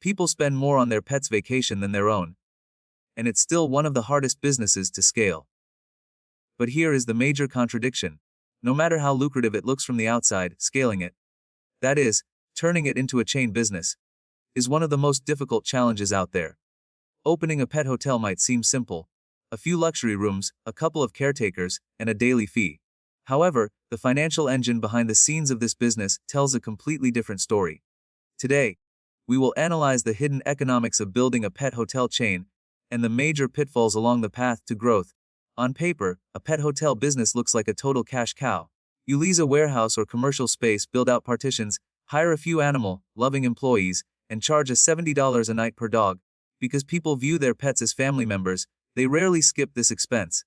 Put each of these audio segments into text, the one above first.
People spend more on their pet's vacation than their own. And it's still one of the hardest businesses to scale. But here is the major contradiction. No matter how lucrative it looks from the outside, scaling it, that is, turning it into a chain business, is one of the most difficult challenges out there. Opening a pet hotel might seem simple. A few luxury rooms, a couple of caretakers, and a daily fee. However, the financial engine behind the scenes of this business tells a completely different story. Today, we will analyze the hidden economics of building a pet hotel chain and the major pitfalls along the path to growth. On paper, a pet hotel business looks like a total cash cow. You lease a warehouse or commercial space, build out partitions, hire a few animal-loving employees, and charge a $70 a night per dog. Because people view their pets as family members, they rarely skip this expense.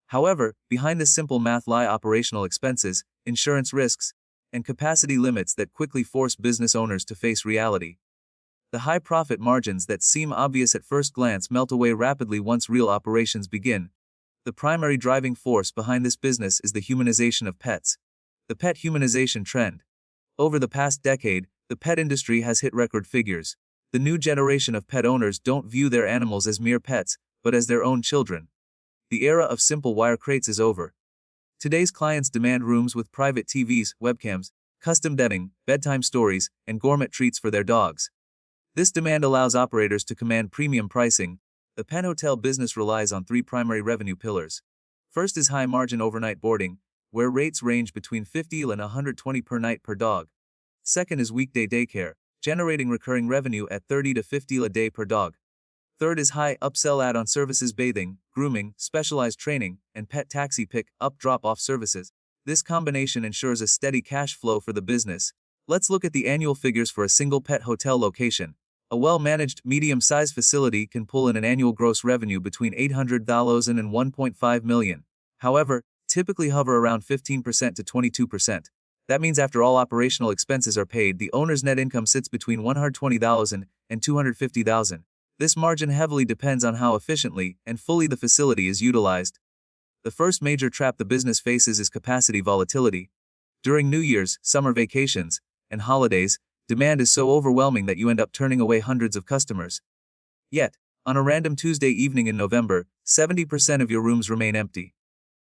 However, behind this simple math lie operational expenses, insurance risks, and capacity limits that quickly force business owners to face reality. The high profit margins that seem obvious at first glance melt away rapidly once real operations begin. The primary driving force behind this business is the humanization of pets. The pet humanization trend. Over the past decade, the pet industry has hit record figures. The new generation of pet owners don't view their animals as mere pets, but as their own children. The era of simple wire crates is over. Today's clients demand rooms with private TVs, webcams, custom bedding, bedtime stories, and gourmet treats for their dogs. This demand allows operators to command premium pricing. The pet hotel business relies on three primary revenue pillars. First is high-margin overnight boarding, where rates range between $50 and $120 per night per dog. Second is weekday daycare, generating recurring revenue at $30 to $50 a day per dog. Third is high upsell add-on services, bathing, grooming, specialized training, and pet taxi pick-up drop-off services. This combination ensures a steady cash flow for the business. Let's look at the annual figures for a single pet hotel location. A well-managed, medium-sized facility can pull in an annual gross revenue between $800,000 and $1.5 million. However, typically hover around 15% to 22%. That means after all operational expenses are paid, the owner's net income sits between $120,000 and $250,000. This margin heavily depends on how efficiently and fully the facility is utilized. The first major trap the business faces is capacity volatility. During New Year's, summer vacations, and holidays, demand is so overwhelming that you end up turning away hundreds of customers. Yet, on a random Tuesday evening in November, 70% of your rooms remain empty.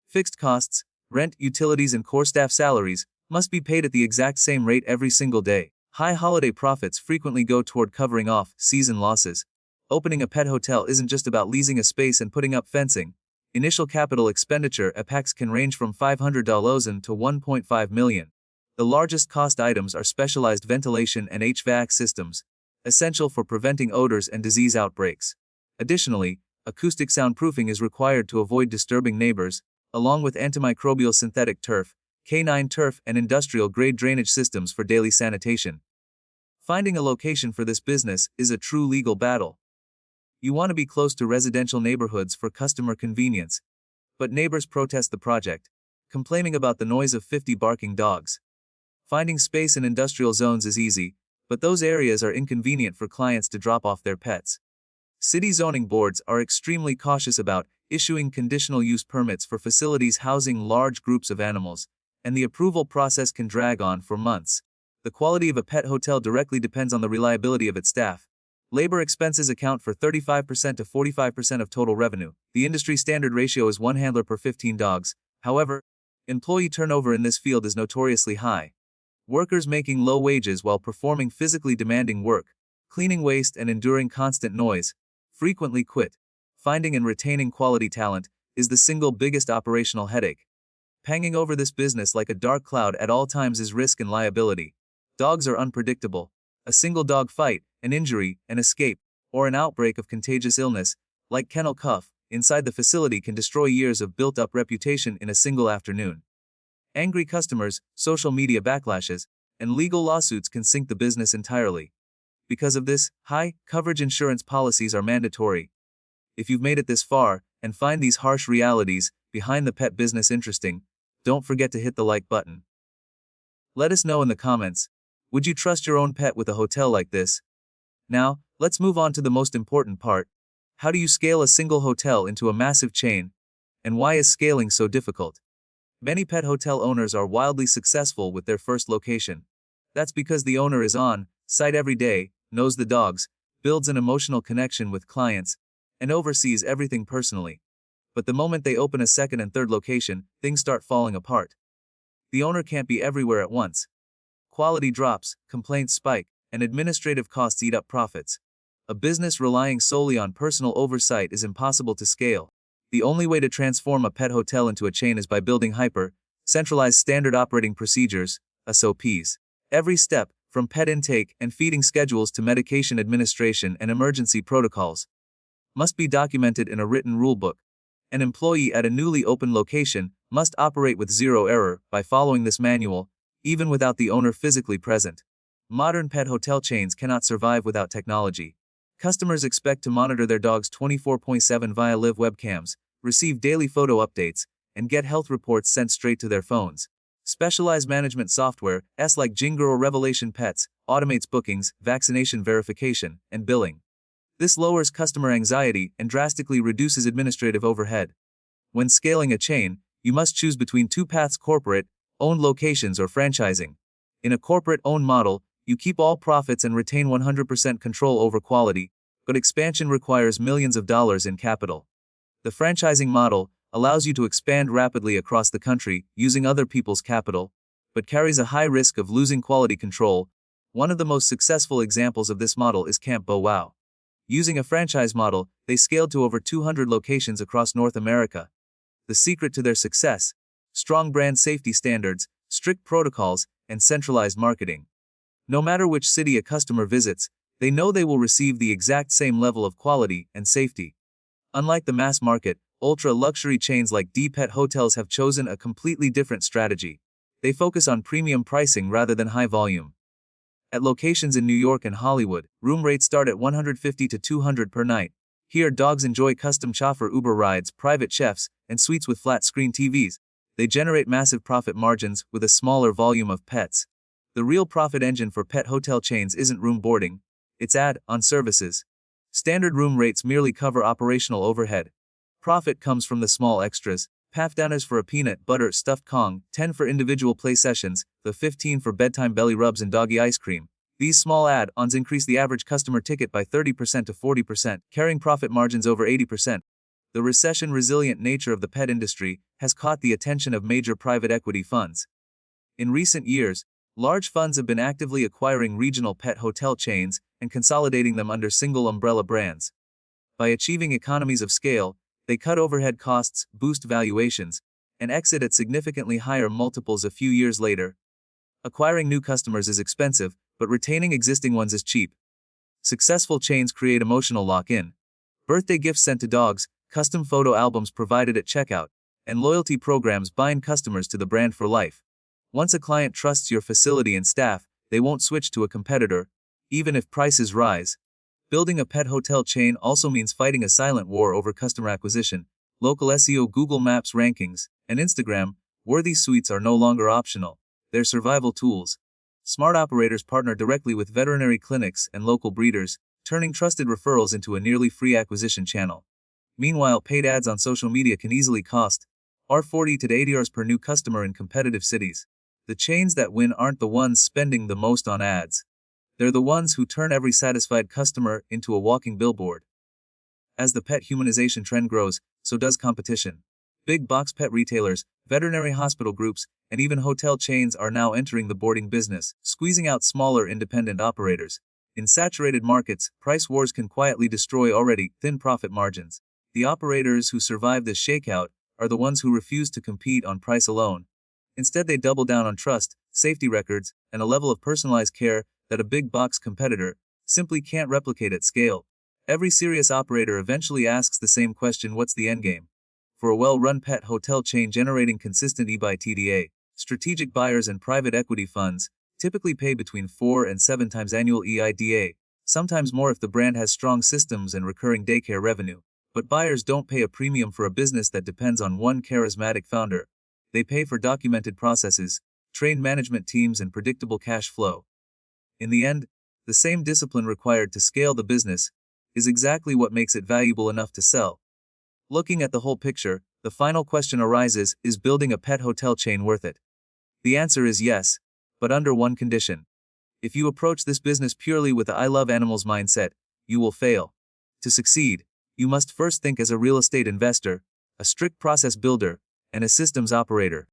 Fixed costs, rent, utilities, and core staff salaries must be paid at the exact same rate every single day. High holiday profits frequently go toward covering off season losses. Opening a pet hotel isn't just about leasing a space and putting up fencing. Initial capital expenditure CapEx can range from $500,000 to $1.5 million. The largest cost items are specialized ventilation and HVAC systems, essential for preventing odors and disease outbreaks. Additionally, acoustic soundproofing is required to avoid disturbing neighbors, along with antimicrobial synthetic turf, canine turf, and industrial-grade drainage systems for daily sanitation. Finding a location for this business is a true legal battle. You want to be close to residential neighborhoods for customer convenience. But neighbors protest the project, complaining about the noise of 50 barking dogs. Finding space in industrial zones is easy, but those areas are inconvenient for clients to drop off their pets. City zoning boards are extremely cautious about issuing conditional use permits for facilities housing large groups of animals, and the approval process can drag on for months. The quality of a pet hotel directly depends on the reliability of its staff. Labor expenses account for 35% to 45% of total revenue. The industry standard ratio is 1 handler per 15 dogs. However, employee turnover in this field is notoriously high. Workers making low wages while performing physically demanding work, cleaning waste and enduring constant noise, frequently quit. Finding and retaining quality talent is the single biggest operational headache. Hanging over this business like a dark cloud at all times is risk and liability. Dogs are unpredictable. A single dog fight, an injury, an escape, or an outbreak of contagious illness, like kennel cough, inside the facility can destroy years of built-up reputation in a single afternoon. Angry customers, social media backlashes, and legal lawsuits can sink the business entirely. Because of this, high-coverage insurance policies are mandatory. If you've made it this far and find these harsh realities behind the pet business interesting, don't forget to hit the like button. Let us know in the comments, would you trust your own pet with a hotel like this? Now, let's move on to the most important part. How do you scale a single hotel into a massive chain? And why is scaling so difficult? Many pet hotel owners are wildly successful with their first location. That's because the owner is on site every day, knows the dogs, builds an emotional connection with clients, and oversees everything personally. But the moment they open a second and third location, things start falling apart. The owner can't be everywhere at once. Quality drops, complaints spike, and administrative costs eat up profits. A business relying solely on personal oversight is impossible to scale. The only way to transform a pet hotel into a chain is by building centralized standard operating procedures, SOPs. Every step, from pet intake and feeding schedules to medication administration and emergency protocols, must be documented in a written rulebook. An employee at a newly opened location must operate with zero error by following this manual, even without the owner physically present. Modern pet hotel chains cannot survive without technology. Customers expect to monitor their dogs 24/7 via live webcams, receive daily photo updates, and get health reports sent straight to their phones. Specialized management software, like Jinger or Revelation Pets, automates bookings, vaccination verification, and billing. This lowers customer anxiety and drastically reduces administrative overhead. When scaling a chain, you must choose between two paths: corporate, owned locations, or franchising. In a corporate-owned model, you keep all profits and retain 100% control over quality, but expansion requires millions of dollars in capital. The franchising model allows you to expand rapidly across the country using other people's capital, but carries a high risk of losing quality control. One of the most successful examples of this model is Camp Bow Wow. Using a franchise model, they scaled to over 200 locations across North America. The secret to their success: strong brand safety standards, strict protocols, and centralized marketing. No matter which city a customer visits, they know they will receive the exact same level of quality and safety. Unlike the mass market, ultra-luxury chains like D-Pet hotels have chosen a completely different strategy. They focus on premium pricing rather than high volume. At locations in New York and Hollywood, room rates start at $150 to $200 per night. Here, dogs enjoy custom chauffeur Uber rides, private chefs, and suites with flat-screen TVs. They generate massive profit margins with a smaller volume of pets. The real profit engine for pet hotel chains isn't room boarding, it's add-on services. Standard room rates merely cover operational overhead. Profit comes from the small extras: $5 for a peanut butter stuffed Kong, $10 for individual play sessions, the $15 for bedtime belly rubs and doggy ice cream. These small add-ons increase the average customer ticket by 30% to 40%, carrying profit margins over 80%. The recession-resilient nature of the pet industry has caught the attention of major private equity funds. In recent years, large funds have been actively acquiring regional pet hotel chains and consolidating them under single umbrella brands. By achieving economies of scale, they cut overhead costs, boost valuations, and exit at significantly higher multiples a few years later. Acquiring new customers is expensive, but retaining existing ones is cheap. Successful chains create emotional lock-in. Birthday gifts sent to dogs, custom photo albums provided at checkout, and loyalty programs bind customers to the brand for life. Once a client trusts your facility and staff, they won't switch to a competitor, even if prices rise. Building a pet hotel chain also means fighting a silent war over customer acquisition. Local SEO, Google Maps rankings, and Instagram-worthy suites are no longer optional. They're survival tools. Smart operators partner directly with veterinary clinics and local breeders, turning trusted referrals into a nearly free acquisition channel. Meanwhile, paid ads on social media can easily cost $40 to $80 per new customer in competitive cities. The chains that win aren't the ones spending the most on ads. They're the ones who turn every satisfied customer into a walking billboard. As the pet humanization trend grows, so does competition. Big box pet retailers, veterinary hospital groups, and even hotel chains are now entering the boarding business, squeezing out smaller independent operators. In saturated markets, price wars can quietly destroy already thin profit margins. The operators who survive this shakeout are the ones who refuse to compete on price alone. Instead, they double down on trust, safety records, and a level of personalized care that a big box competitor simply can't replicate at scale. Every serious operator eventually asks the same question: what's the endgame? For a well-run pet hotel chain generating consistent EBITDA, strategic buyers and private equity funds typically pay between 4 and 7 times annual EBITDA, sometimes more if the brand has strong systems and recurring daycare revenue. But buyers don't pay a premium for a business that depends on one charismatic founder. They pay for documented processes, trained management teams, and predictable cash flow. In the end, the same discipline required to scale the business is exactly what makes it valuable enough to sell. Looking at the whole picture, the final question arises: is building a pet hotel chain worth it? The answer is yes, but under one condition. If you approach this business purely with a "I love animals" mindset, you will fail. To succeed, you must first think as a real estate investor, a strict process builder, and a systems operator.